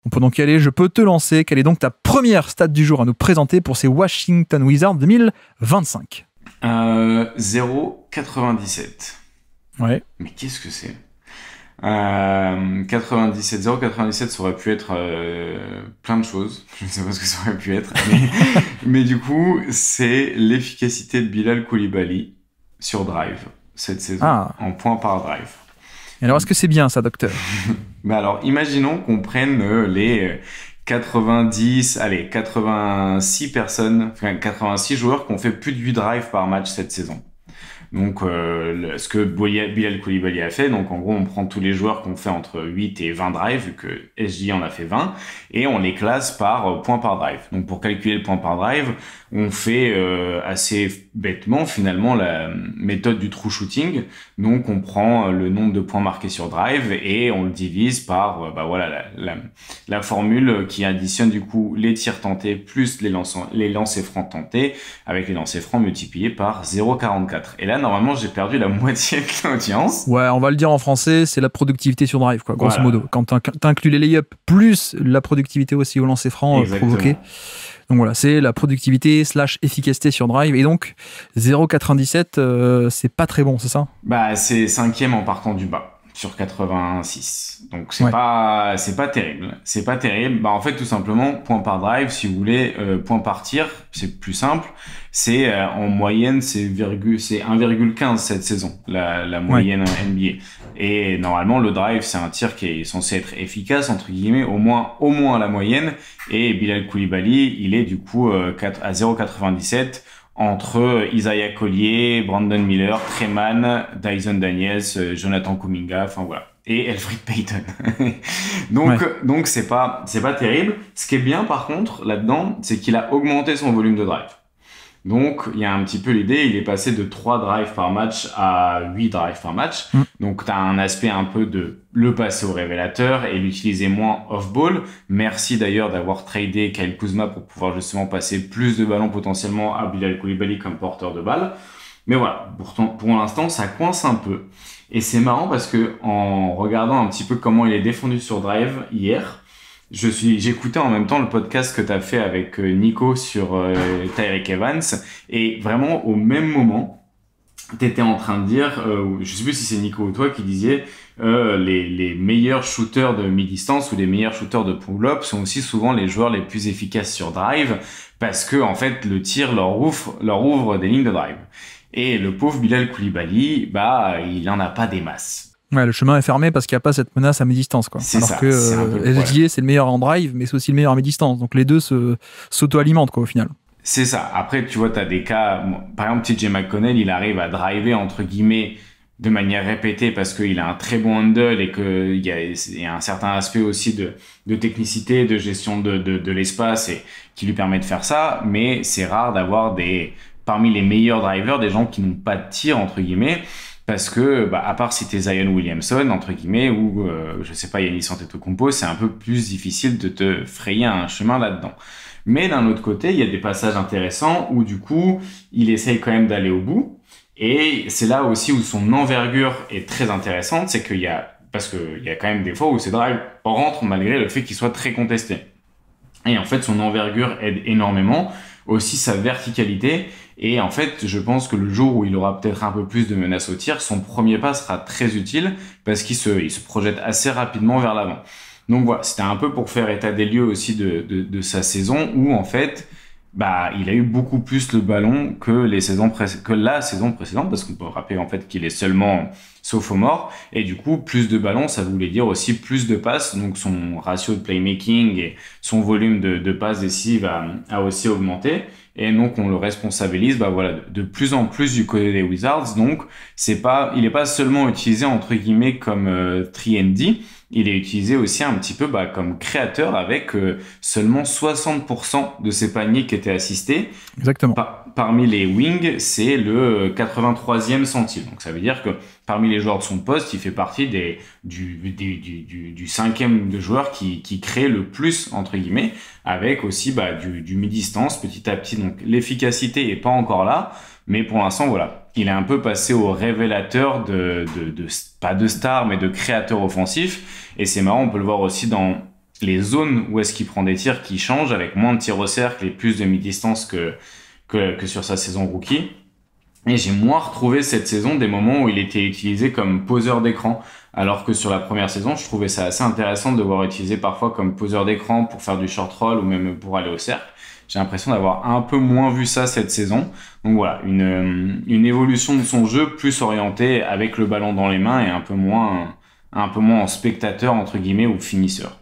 On peut donc y aller, je peux te lancer. Quelle est donc ta première stat du jour à nous présenter pour ces Washington Wizards 2025 ? 0,97. Ouais. Mais qu'est-ce que c'est 0,97, ça aurait pu être plein de choses. Je ne sais pas ce que ça aurait pu être. Mais du coup, c'est l'efficacité de Bilal Coulibaly sur drive cette saison, en points par drive. Et alors, est-ce que c'est bien ça, docteur ? Bah alors, imaginons qu'on prenne les 86 personnes, enfin 86 joueurs qui ont fait plus de 8 drives par match cette saison. Donc, ce que Bilal Coulibaly a fait, donc en gros, on prend tous les joueurs qui ont fait entre 8 et 20 drives, vu que SJ en a fait 20, et on les classe par points par drive. Donc, pour calculer le point par drive, on fait assez bêtement, finalement, la méthode du true shooting. Donc, on prend le nombre de points marqués sur drive et on le divise par la formule qui additionne du coup les tirs tentés plus les lancers francs tentés, avec les lancers francs multipliés par 0,44. Et là, normalement, j'ai perdu la moitié de l'audience. Ouais, on va le dire en français, c'est la productivité sur drive, quoi, grosso modo. Quand t'inclus les lay-ups plus la productivité aussi au lancer franc provoqué. Donc voilà, c'est la productivité / efficacité sur drive. Et donc, 0,97, c'est pas très bon, c'est ça ? Bah, c'est 5e en partant du bas sur 86. Donc, c'est pas terrible. C'est pas terrible. Bah, en fait, tout simplement, point par drive, si vous voulez, point par tir, c'est plus simple. C'est, en moyenne, c'est 1,15 cette saison, la moyenne NBA. Et normalement, le drive, c'est un tir qui est censé être efficace, entre guillemets, au moins à la moyenne. Et Bilal Coulibaly, il est du coup à 0,97 entre Isaiah Collier, Brandon Miller, Treman, Dyson Daniels, Jonathan Kuminga, enfin voilà. Et Elfrid Payton. Donc c'est pas terrible. Ce qui est bien par contre là-dedans, c'est qu'il a augmenté son volume de drive. Donc, il y a un petit peu l'idée, il est passé de 3 drives par match à 8 drives par match. Donc, tu as un aspect un peu de le passer au révélateur et l'utiliser moins off-ball. Merci d'ailleurs d'avoir tradé Kyle Kuzma pour pouvoir justement passer plus de ballons potentiellement à Bilal Coulibaly comme porteur de balle. Mais voilà, pour l'instant, ça coince un peu. Et c'est marrant parce que en regardant un petit peu comment il est défendu sur drive hier, j'écoutais en même temps le podcast que tu as fait avec Nico sur Tyreke Evans, et vraiment au même moment t'étais en train de dire, je sais plus si c'est Nico ou toi qui disait les meilleurs shooters de mi-distance ou les meilleurs shooters de pull-up sont aussi souvent les joueurs les plus efficaces sur drive, parce que en fait le tir leur ouvre des lignes de drive. Et le pauvre Bilal Coulibaly, bah il en a pas des masses. Ouais, le chemin est fermé parce qu'il n'y a pas cette menace à mi-distance, quoi. C'est alors ça, que SGA, c'est le meilleur en drive, mais c'est aussi le meilleur à mi-distance. Donc les deux s'auto-alimentent, quoi, au final. C'est ça. Après, tu vois, tu as des cas, par exemple, TJ McConnell, il arrive à driver, entre guillemets, de manière répétée parce qu'il a un très bon handle et qu'il y a un certain aspect aussi de technicité, de gestion de l'espace et qui lui permet de faire ça. Mais c'est rare d'avoir parmi les meilleurs drivers, des gens qui n'ont pas de tir, entre guillemets. Parce que, à part si t'es Zion Williamson, entre guillemets, ou, je sais pas, Giannis Antetokounmpo, c'est un peu plus difficile de te frayer un chemin là-dedans. Mais d'un autre côté, il y a des passages intéressants où, du coup, il essaye quand même d'aller au bout. Et c'est là aussi où son envergure est très intéressante, c'est parce qu'il y a quand même des fois où ses drives rentrent malgré le fait qu'il soit très contesté. Et en fait, son envergure aide énormément, aussi sa verticalité. Et en fait, je pense que le jour où il aura peut-être un peu plus de menaces au tir, son premier pas sera très utile parce qu'il se projette assez rapidement vers l'avant. Donc voilà, c'était un peu pour faire état des lieux aussi de sa saison où en fait, il a eu beaucoup plus le ballon que la saison précédente, parce qu'on peut rappeler en fait qu'il est seulement sophomore, et du coup plus de ballons, ça voulait dire aussi plus de passes, donc son ratio de playmaking et son volume de passes décisives a aussi augmenté, et donc on le responsabilise de plus en plus du côté des Wizards. Donc il est pas seulement utilisé entre guillemets comme 3&D, il est utilisé aussi un petit peu comme créateur avec seulement 60% de ses paniers qui étaient assistés. Exactement. Parmi les wings, c'est le 83e centile. Donc ça veut dire que parmi les joueurs de son poste, il fait partie du 5e de joueurs qui crée le plus, entre guillemets, avec aussi du mi-distance petit à petit. Donc l'efficacité est pas encore là, mais pour l'instant, voilà, il est un peu passé au révélateur pas de star, mais de créateur offensif. Et c'est marrant, on peut le voir aussi dans les zones où est-ce qu'il prend des tirs qui changent, avec moins de tirs au cercle et plus de mi-distance que sur sa saison rookie. Et j'ai moins retrouvé cette saison des moments où il était utilisé comme poseur d'écran, alors que sur la première saison, je trouvais ça assez intéressant de le voir utilisé parfois comme poseur d'écran pour faire du short roll ou même pour aller au cercle. J'ai l'impression d'avoir un peu moins vu ça cette saison. Donc voilà, une évolution de son jeu plus orientée avec le ballon dans les mains et un peu moins en spectateur, entre guillemets, ou finisseur.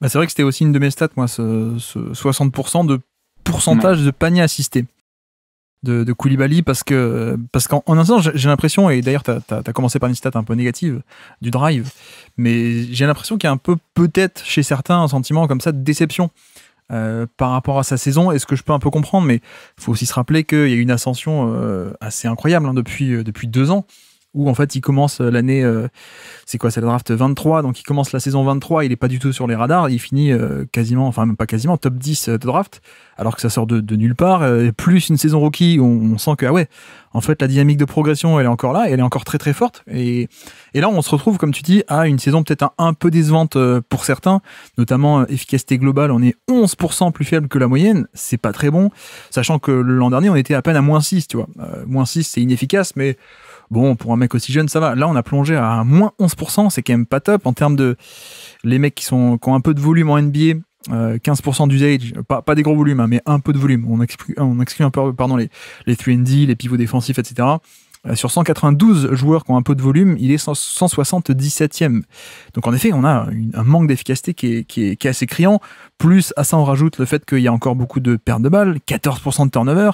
Bah c'est vrai que c'était aussi une de mes stats, moi, ce 60% de pourcentage de panier assisté de Koulibaly, parce qu'en instant, j'ai l'impression, et d'ailleurs t'as commencé par une stat un peu négative du drive, mais j'ai l'impression qu'il y a un peu, peut-être chez certains, un sentiment comme ça de déception par rapport à sa saison, et ce que je peux un peu comprendre, mais il faut aussi se rappeler qu'il y a eu une ascension assez incroyable depuis 2 ans, où en fait il commence l'année, c'est la draft 23, donc il commence la saison 23, il est pas du tout sur les radars, il finit quasiment, enfin même pas quasiment, top 10 de draft, alors que ça sort de nulle part, plus une saison rookie où on sent que en fait la dynamique de progression elle est encore là, et elle est encore très très forte, et là on se retrouve, comme tu dis, à une saison peut-être un peu décevante pour certains, notamment efficacité globale, on est 11% plus faible que la moyenne, c'est pas très bon, sachant que l'an dernier on était à peine à -6, tu vois, -6 c'est inefficace, mais bon, pour un mec aussi jeune, ça va. Là, on a plongé à moins 11%, c'est quand même pas top en termes de les mecs qui ont un peu de volume en NBA, 15% d'usage, pas des gros volumes, hein, mais un peu de volume. On exclut un peu, les 3&D, les pivots défensifs, etc. Sur 192 joueurs qui ont un peu de volume, il est 177e. Donc en effet, on a un manque d'efficacité qui est assez criant. Plus à ça, on rajoute le fait qu'il y a encore beaucoup de pertes de balles, 14% de turnover.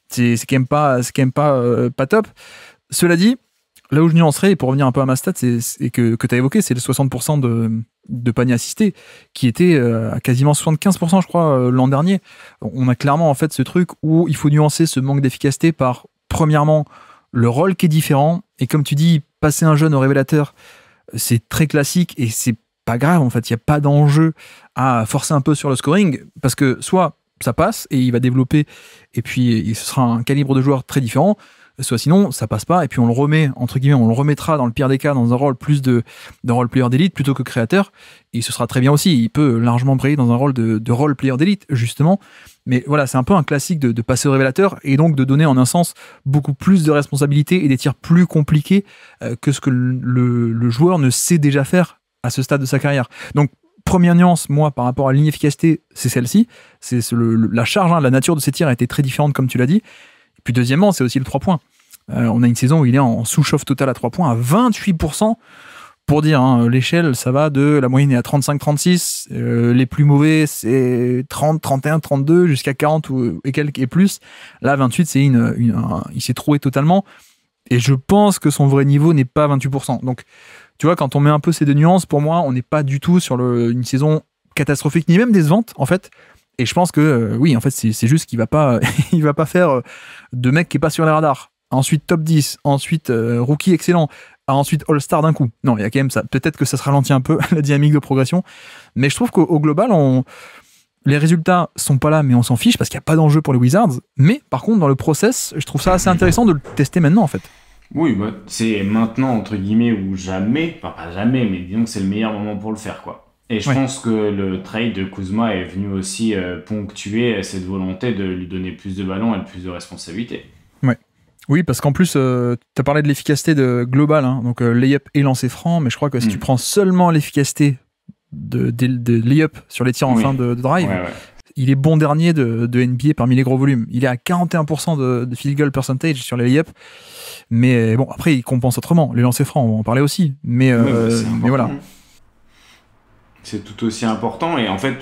C'est quand même pas top. Cela dit, là où je nuancerais, et pour revenir un peu à ma stat, c'est que tu as évoqué, c'est le 60% de paniers assistés, qui était à quasiment 75%, je crois, l'an dernier. On a clairement en fait ce truc où il faut nuancer ce manque d'efficacité par, premièrement, le rôle qui est différent, et comme tu dis, passer un jeune au révélateur, c'est très classique, et c'est pas grave, en fait, il n'y a pas d'enjeu à forcer un peu sur le scoring, parce que soit ça passe, et il va développer, et puis ce sera un calibre de joueur très différent, soit sinon ça passe pas, et puis on le remet, entre guillemets, on le remettra dans le pire des cas dans un rôle plus de role player d'élite plutôt que créateur, et ce sera très bien aussi, il peut largement briller dans un rôle de role player d'élite justement, mais voilà, c'est un peu un classique de passer au révélateur, et donc de donner en un sens beaucoup plus de responsabilités et des tirs plus compliqués que ce que le joueur ne sait déjà faire à ce stade de sa carrière. Donc première nuance, moi, par rapport à l'inefficacité, c'est celle-ci, c'est la charge, la nature de ces tirs a été très différente comme tu l'as dit. Puis deuxièmement, c'est aussi le 3 points. On a une saison où il est en sous-chauffe total à 3 points à 28%. Pour dire, l'échelle, ça va de la moyenne est à 35-36. Les plus mauvais, c'est 30, 31, 32, jusqu'à 40 et quelques et plus. Là, 28, c'est il s'est troué totalement. Et je pense que son vrai niveau n'est pas 28%. Donc, tu vois, quand on met un peu ces deux nuances, pour moi, on n'est pas du tout sur une saison catastrophique, ni même décevante, en fait. Et je pense que oui, en fait, c'est juste qu'il va pas, il va pas faire de mec qui est pas sur les radars. Ensuite top 10, ensuite rookie excellent, ensuite All-Star d'un coup. Non, il y a quand même ça. Peut-être que ça se ralentit un peu la dynamique de progression, mais je trouve qu'au global, les résultats sont pas là, mais on s'en fiche parce qu'il y a pas d'enjeu pour les Wizards. Mais par contre, dans le process, je trouve ça assez intéressant de le tester maintenant, en fait. Oui, bah, c'est maintenant entre guillemets ou jamais, enfin pas jamais, mais disons que c'est le meilleur moment pour le faire, quoi. Et je pense que le trade de Kuzma est venu aussi ponctuer cette volonté de lui donner plus de ballons et plus de responsabilités. Ouais. Oui, parce qu'en plus, tu as parlé de l'efficacité globale, donc layup et lancer franc, mais je crois que si tu prends seulement l'efficacité de layup sur les tirs en fin de drive, il est bon dernier de NBA parmi les gros volumes. Il est à 41% de field goal percentage sur les layups, mais bon, après, il compense autrement. Les lancers francs, on va en parler aussi, mais voilà. C'est tout aussi important, et en fait,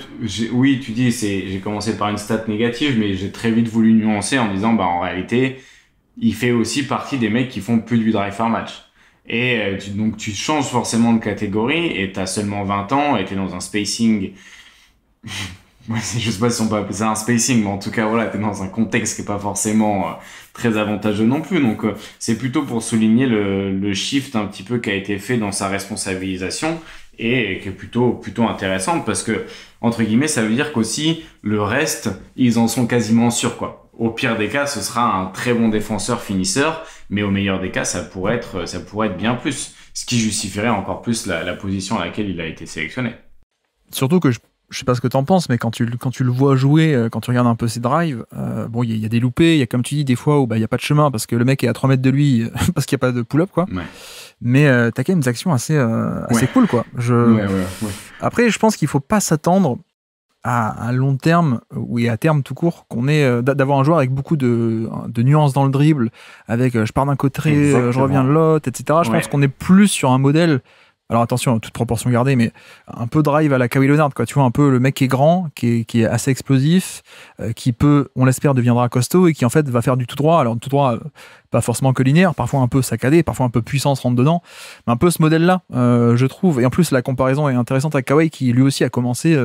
oui, tu dis, j'ai commencé par une stat négative, mais j'ai très vite voulu nuancer en disant, en réalité, il fait aussi partie des mecs qui font plus de 8 drives par match. Et donc tu changes forcément de catégorie, et t'as seulement 20 ans, et t'es dans un spacing... je sais pas si on peut appeler ça un spacing, mais en tout cas, voilà, t'es dans un contexte qui est pas forcément très avantageux non plus. Donc c'est plutôt pour souligner le shift un petit peu qui a été fait dans sa responsabilisation, et qui est plutôt intéressante, parce que, entre guillemets, ça veut dire qu'aussi, le reste, ils en sont quasiment sûrs, quoi. Au pire des cas, ce sera un très bon défenseur finisseur, mais au meilleur des cas, ça pourrait être bien plus. Ce qui justifierait encore plus la position à laquelle il a été sélectionné. Surtout que je sais pas ce que t'en penses, mais quand tu le vois jouer, quand tu regardes un peu ses drives, bon, il y a des loupés, il y a, comme tu dis, des fois où il y a pas de chemin parce que le mec est à 3 mètres de lui parce qu'il y a pas de pull-up, quoi. Ouais. Mais t'as quand même des actions assez cool, quoi. Ouais. Après, je pense qu'il faut pas s'attendre à long terme ou à terme tout court qu'on ait d'avoir un joueur avec beaucoup de nuances dans le dribble, avec je pars d'un côté, je reviens de l'autre, etc. Je pense qu'on est plus sur un modèle. Alors attention, toute proportion gardée, mais un peu drive à la Kawhi Leonard, quoi. Tu vois, un peu le mec qui est grand, qui est assez explosif, qui peut, on l'espère, deviendra costaud et qui en fait va faire du tout droit. Alors tout droit, pas forcément que linéaire, parfois un peu saccadé, parfois un peu puissance rentre dedans, mais un peu ce modèle-là, je trouve. Et en plus, la comparaison est intéressante avec Kawhi, qui lui aussi a commencé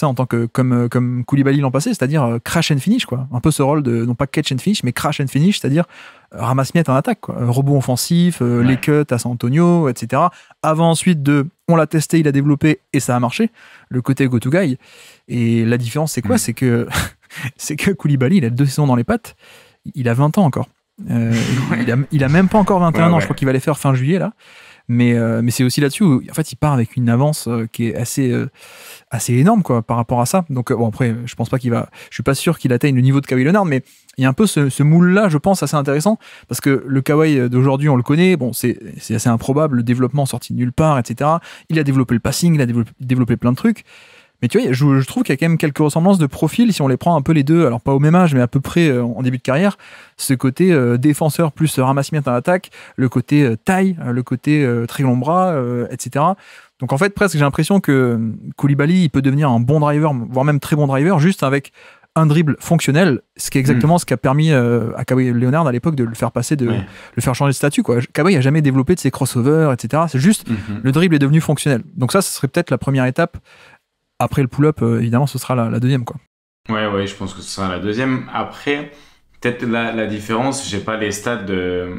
en tant que comme Koulibaly l'an passé, c'est-à-dire crash and finish, quoi. Un peu ce rôle de non pas catch and finish, mais crash and finish, c'est-à-dire ramasse-miettes en attaque, quoi. Rebond offensif, les cuts à San Antonio, etc. Avant ensuite on l'a testé, il a développé et ça a marché, le côté go to guy. Et la différence, c'est quoi? C'est que Koulibaly, il a 2 saisons dans les pattes, il a 20 ans encore. Il a même pas encore 21 ans, je crois qu'il va les faire fin juillet là. Mais c'est aussi là-dessus où en fait il part avec une avance qui est assez énorme, quoi, par rapport à ça. Donc bon, après je suis pas sûr qu'il atteigne le niveau de Kawhi Leonard, mais il y a un peu ce moule là, je pense, assez intéressant, parce que le Kawhi d'aujourd'hui, on le connaît, bon, c'est assez improbable, le développement sorti de nulle part, etc. Il a développé le passing, il a développé plein de trucs. Mais tu vois, je trouve qu'il y a quand même quelques ressemblances de profil, si on les prend un peu les deux, alors pas au même âge, mais à peu près en début de carrière. Ce côté défenseur plus ramasse-miettes en attaque, le côté taille, le côté très long bras, etc. Donc en fait, presque, j'ai l'impression que Koulibaly, il peut devenir un bon driver, voire même très bon driver, juste avec un dribble fonctionnel, ce qui est exactement ce qui a permis à Kawhi Leonard à l'époque de le faire passer, le faire changer de statut, quoi. Kawhi a jamais développé de ses crossovers, etc. C'est juste, le dribble est devenu fonctionnel. Donc ça serait peut-être la première étape. Après le pull-up, évidemment, ce sera la deuxième, quoi. Ouais, je pense que ce sera la deuxième. Après, peut-être la différence, j'ai pas les stats de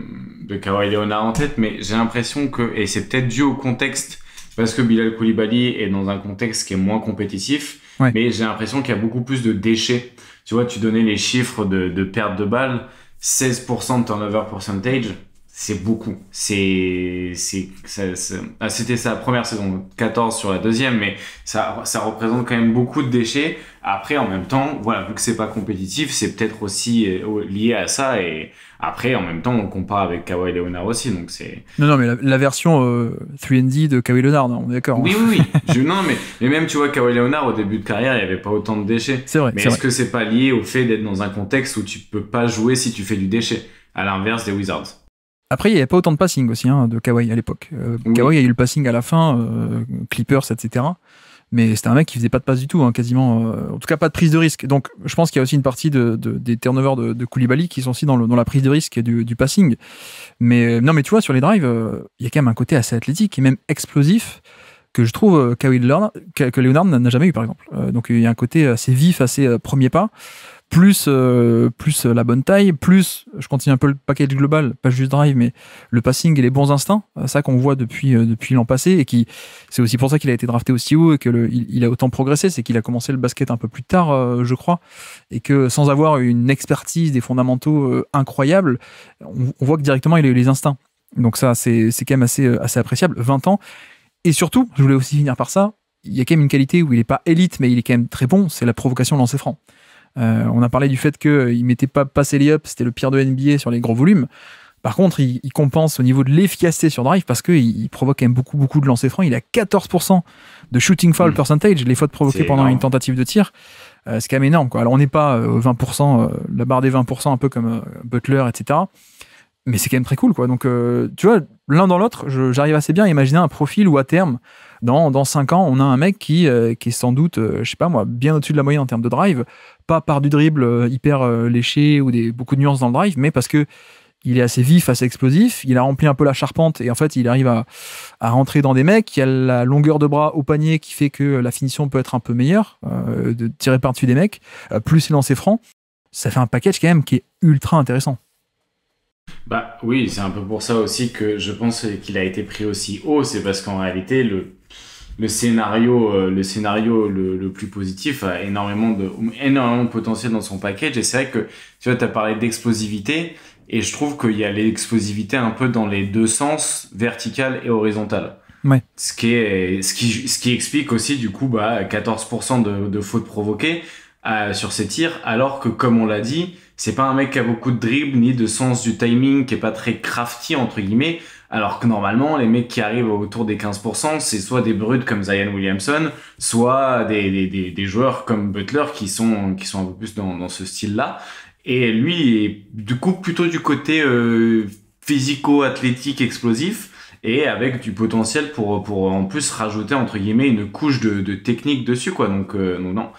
Kawhi Leonard en tête, mais j'ai l'impression que, et c'est peut-être dû au contexte, parce que Bilal Koulibaly est dans un contexte qui est moins compétitif, mais j'ai l'impression qu'il y a beaucoup plus de déchets. Tu vois, tu donnais les chiffres de perte de balles, 16% de turnover percentage, c'est beaucoup. C'était sa première saison, 14 sur la deuxième, mais ça représente quand même beaucoup de déchets. Après, en même temps, voilà, vu que c'est pas compétitif, c'est peut-être aussi lié à ça. Et après, en même temps, on compare avec Kawhi Leonard aussi, donc c'est. Non, mais la version 3&D de Kawhi Leonard, on est d'accord. Oui. Non, mais même, tu vois, Kawhi Leonard, au début de carrière, il y avait pas autant de déchets. C'est vrai. Mais est-ce que c'est pas lié au fait d'être dans un contexte où tu peux pas jouer si tu fais du déchet, à l'inverse des Wizards? Après, il n'y avait pas autant de passing aussi de Kawhi à l'époque. Kawhi a eu le passing à la fin, Clippers, etc. Mais c'était un mec qui faisait pas de passe du tout, quasiment. En tout cas, pas de prise de risque. Donc, je pense qu'il y a aussi une partie des turnovers de Koulibaly qui sont aussi dans la prise de risque du passing. Mais non, mais tu vois, sur les drives, il y a quand même un côté assez athlétique et même explosif que je trouve que Leonard n'a jamais eu, par exemple. Donc, il y a un côté assez vif, assez premier pas. Plus la bonne taille, plus, je continue un peu le package global, pas juste drive, mais le passing et les bons instincts, ça qu'on voit depuis l'an passé, et c'est aussi pour ça qu'il a été drafté aussi haut et qu'il a autant progressé, c'est qu'il a commencé le basket un peu plus tard, je crois, et que sans avoir une expertise des fondamentaux incroyables, on voit que directement il a eu les instincts. Donc ça, c'est quand même assez appréciable, 20 ans. Et surtout, je voulais aussi finir par ça, il y a quand même une qualité où il n'est pas élite, mais il est quand même très bon, c'est la provocation lancer franc. On a parlé du fait qu'il ne mettait pas passer les ups, c'était le pire de NBA sur les gros volumes. Par contre, il compense au niveau de l'efficacité sur drive parce qu'il provoque quand même beaucoup de lancers francs. Il a 14% de shooting foul percentage, les fautes provoquées pendant une tentative de tir. C'est quand même énorme, quoi. Alors, on n'est pas 20%, la barre des 20%, un peu comme Butler, etc. Mais c'est quand même très cool, quoi. Donc, tu vois, l'un dans l'autre, j'arrive assez bien à imaginer un profil où à terme, dans 5 ans, on a un mec qui est sans doute, je sais pas moi, bien au-dessus de la moyenne en termes de drive, pas par du dribble hyper léché ou beaucoup de nuances dans le drive, mais parce que il est assez vif, assez explosif, il a rempli un peu la charpente et en fait il arrive à rentrer dans des mecs, il y a la longueur de bras au panier qui fait que la finition peut être un peu meilleure, de tirer par-dessus des mecs, plus les lancers francs, ça fait un package quand même qui est ultra intéressant. Bah oui, c'est un peu pour ça aussi que je pense qu'il a été pris aussi haut, c'est parce qu'en réalité le scénario le plus positif a énormément de potentiel dans son package. Et c'est vrai que tu vois, t'as parlé d'explosivité et je trouve qu'il y a l'explosivité un peu dans les deux sens, vertical et horizontal. Ouais. Ce qui explique aussi du coup 14% de fautes provoquées sur ses tirs, alors que comme on l'a dit, c'est pas un mec qui a beaucoup de dribble ni de sens du timing, qui est pas très crafty entre guillemets, alors que normalement les mecs qui arrivent autour des 15%, c'est soit des brutes comme Zion Williamson, soit des joueurs comme Butler qui sont un peu plus dans ce style-là. Et lui est du coup plutôt du côté physico-athlétique explosif, et avec du potentiel pour en plus rajouter entre guillemets une couche de technique dessus quoi. Donc non,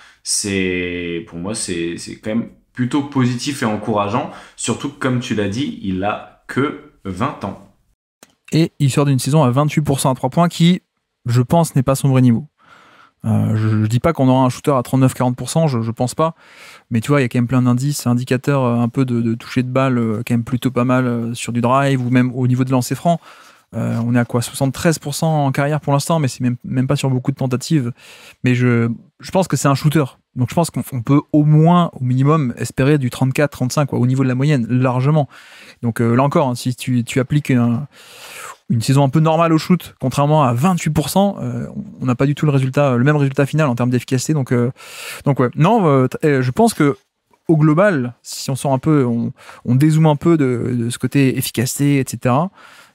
pour moi c'est quand même plutôt positif et encourageant, surtout que comme tu l'as dit, il a que 20 ans. Et il sort d'une saison à 28% à 3 points qui, je pense, n'est pas son vrai niveau. Je dis pas qu'on aura un shooter à 39-40%, je pense pas, mais tu vois, il y a quand même plein d'indices, indicateurs un peu de toucher de balle quand même plutôt pas mal sur du drive ou même au niveau de lancer franc. On est à quoi, 73% en carrière pour l'instant, mais c'est même pas sur beaucoup de tentatives. Mais je pense que c'est un shooter. Donc je pense qu'on peut au minimum, espérer du 34-35 au niveau de la moyenne, largement. Donc là encore, hein, si tu appliques une saison un peu normale au shoot, contrairement à 28%, on n'a pas du tout le même résultat final en termes d'efficacité. Donc ouais. Non, je pense que au global, si on sort un peu, on dézoome un peu de ce côté efficacité, etc.,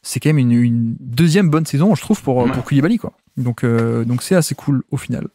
c'est quand même une deuxième bonne saison, je trouve, pour Koulibaly, quoi. Donc c'est assez cool au final.